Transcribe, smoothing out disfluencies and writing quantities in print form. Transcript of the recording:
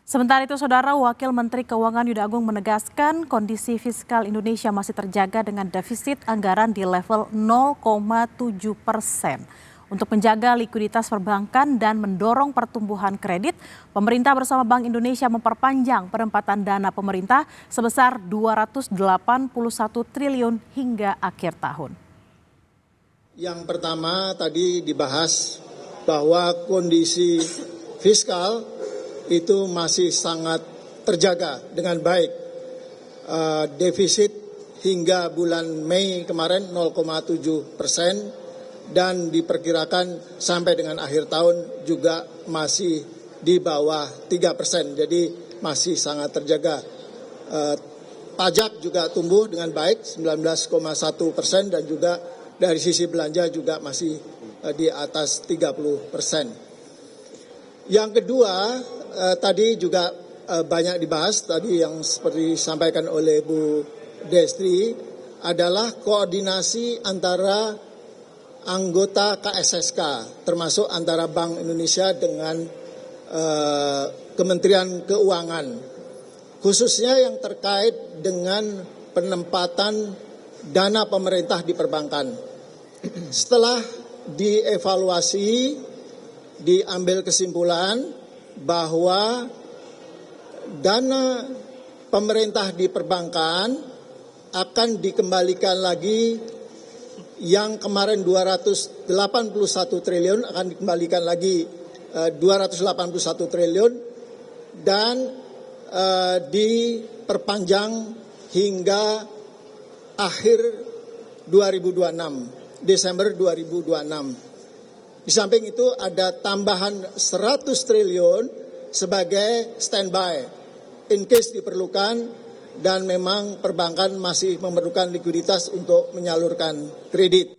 Sementara itu, Saudara, Wakil Menteri Keuangan Yuda Agung menegaskan kondisi fiskal Indonesia masih terjaga dengan defisit anggaran di level 0,7%. Untuk menjaga likuiditas perbankan dan mendorong pertumbuhan kredit, pemerintah bersama Bank Indonesia memperpanjang penempatan dana pemerintah sebesar 281 triliun hingga akhir tahun. Yang pertama tadi dibahas bahwa kondisi fiskal itu masih sangat terjaga dengan baik. Defisit hingga bulan Mei kemarin 0,7%. Dan diperkirakan sampai dengan akhir tahun juga masih di bawah 3%, jadi masih sangat terjaga. Pajak juga tumbuh dengan baik 19,1% dan juga dari sisi belanja juga masih di atas 30%. Yang kedua tadi juga banyak dibahas tadi yang seperti disampaikan oleh Bu Destri adalah koordinasi antara anggota KSSK, termasuk antara Bank Indonesia dengan Kementerian Keuangan, khususnya yang terkait dengan penempatan dana pemerintah di perbankan. Setelah dievaluasi, diambil kesimpulan bahwa dana pemerintah di perbankan akan dikembalikan lagi. Yang kemarin 281 triliun akan dikembalikan lagi 281 triliun dan diperpanjang hingga akhir 2026, Desember 2026. Di samping itu ada tambahan 100 triliun sebagai standby in case diperlukan dan memang perbankan masih memerlukan likuiditas untuk menyalurkan kredit.